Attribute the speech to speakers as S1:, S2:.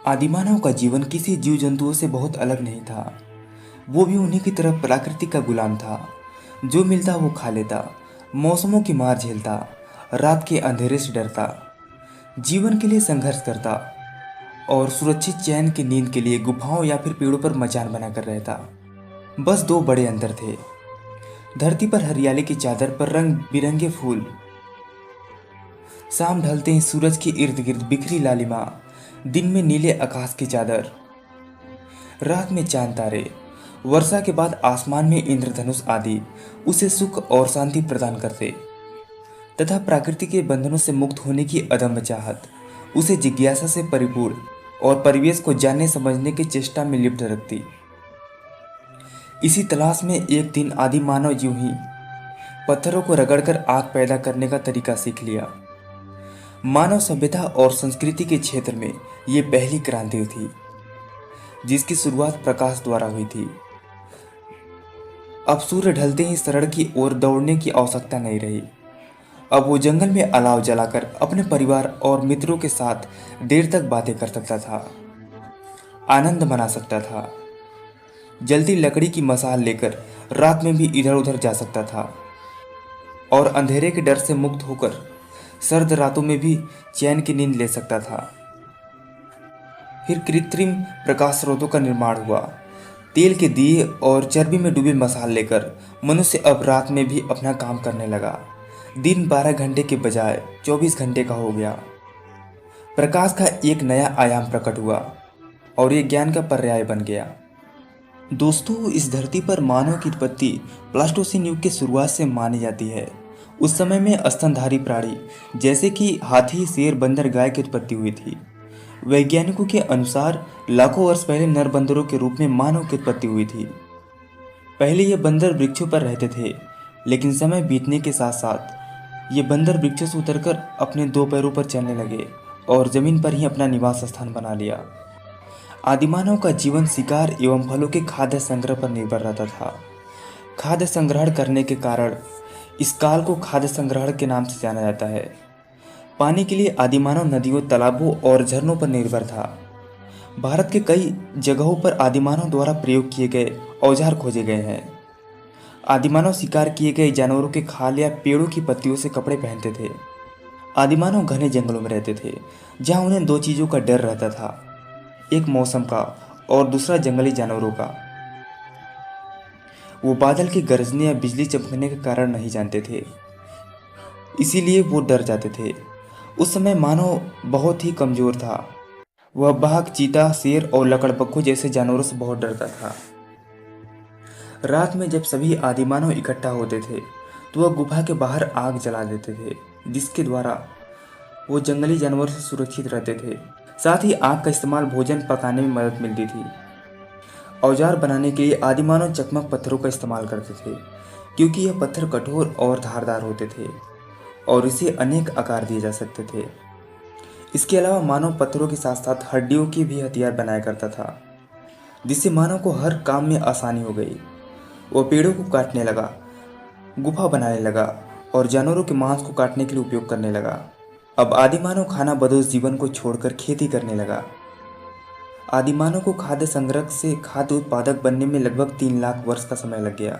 S1: आदिमानव का जीवन किसी जीव जंतुओं से बहुत अलग नहीं था। वो भी उन्हीं की तरह प्रकृति का गुलाम था। जो मिलता वो खा लेता, मौसमों की मार झेलता, रात के अंधेरे से डरता, जीवन के लिए संघर्ष करता और सुरक्षित चैन की नींद के लिए गुफाओं या फिर पेड़ों पर मचान बनाकर रहता। बस दो बड़े अंतर थे। धरती पर हरियाली की चादर पर रंग बिरंगे फूल, शाम ढलते ही सूरज के इर्द गिर्द बिखरी लालिमा, दिन में नीले आकाश की चादर, रात में चांद तारे, वर्षा के बाद आसमान में इंद्रधनुष आदि उसे सुख और शांति प्रदान करते तथा प्रकृति के बंधनों से मुक्त होने की अदम्य चाहत उसे जिज्ञासा से परिपूर्ण और परिवेश को जानने समझने की चेष्टा में लिप्त रखती। इसी तलाश में एक दिन आदि मानव यूं ही पत्थरों को रगड़कर आग पैदा करने का तरीका सीख लिया। मानव सभ्यता और संस्कृति के क्षेत्र में ये पहली क्रांति थी जिसकी शुरुआत प्रकाश द्वारा हुई थी। अब सूर्य ढलते ही सड़क की ओर दौड़ने की आवश्यकता नहीं रही। अब वो जंगल में अलाव जलाकर अपने परिवार और मित्रों के साथ देर तक बातें कर सकता था, आनंद मना सकता था, जलती लकड़ी की मसाल लेकर रात में भी इधर उधर जा सकता था और अंधेरे के डर से मुक्त होकर सर्द रातों में भी चैन की नींद ले सकता था। फिर कृत्रिम प्रकाश स्रोतों का निर्माण हुआ। तेल के दिए और चर्बी में डूबी मसाल लेकर मनुष्य अब रात में भी अपना काम करने लगा। दिन 12 घंटे के बजाय 24 घंटे का हो गया। प्रकाश का एक नया आयाम प्रकट हुआ और ये ज्ञान का पर्याय बन गया। दोस्तों, इस धरती पर मानव की उत्पत्ति प्लास्टोसीन युग की शुरुआत से मानी जाती है। उस समय में स्तनधारी प्राणी जैसे कि हाथी, शेर, बंदर, गाय की उत्पत्ति हुई थी। वैज्ञानिकों के अनुसार लाखों वर्ष पहले नर बंदरों के रूप में मानव की उत्पत्ति हुई थी। पहले ये बंदर वृक्षों पर रहते थे, लेकिन समय बीतने के साथ साथ ये बंदर वृक्षों से उतरकर अपने दो पैरों पर चलने लगे और जमीन पर ही अपना निवास स्थान बना लिया। आदिमानव का जीवन शिकार एवं फलों के खाद्य संग्रह पर निर्भर रहता था। खाद्य संग्रहण करने के कारण इस काल को खाद्य संग्रहण के नाम से जाना जाता है। पानी के लिए आदिमानव नदियों, तालाबों और झरनों पर निर्भर था। भारत के कई जगहों पर आदिमानव द्वारा प्रयोग किए गए औजार खोजे गए हैं। आदिमानव शिकार किए गए जानवरों के खाल या पेड़ों की पत्तियों से कपड़े पहनते थे। आदिमानव घने जंगलों में रहते थे, जहां उन्हें दो चीज़ों का डर रहता था, एक मौसम का और दूसरा जंगली जानवरों का। वो बादल की गरजने या बिजली चमकने के कारण नहीं जानते थे, इसीलिए वो डर जाते थे। उस समय मानव बहुत ही कमजोर था। वह बाघ, चीता, शेर और लकड़बग्घों जैसे जानवरों से बहुत डरता था। रात में जब सभी आदिमानव इकट्ठा होते थे तो वह गुफा के बाहर आग जला देते थे, जिसके द्वारा वो जंगली जानवरों से सुरक्षित रहते थे। साथ ही आग का इस्तेमाल भोजन पकाने में मदद मिलती थी। औजार बनाने के लिए आदिमानव चकमक पत्थरों का इस्तेमाल करते थे, क्योंकि यह पत्थर कठोर और धारदार होते थे और इसे अनेक आकार दिए जा सकते थे। इसके अलावा मानव पत्थरों के साथ साथ हड्डियों के भी हथियार बनाया करता था, जिससे मानव को हर काम में आसानी हो गई। वह पेड़ों को काटने लगा, गुफा बनाने लगा और जानवरों के मांस को काटने के लिए उपयोग करने लगा। अब आदिमानव खाना बदोश जीवन को छोड़कर खेती करने लगा। आदिमानव को खाद्य संग्रह से खाद्य उत्पादक बनने में लगभग 3 लाख वर्ष का समय लग गया।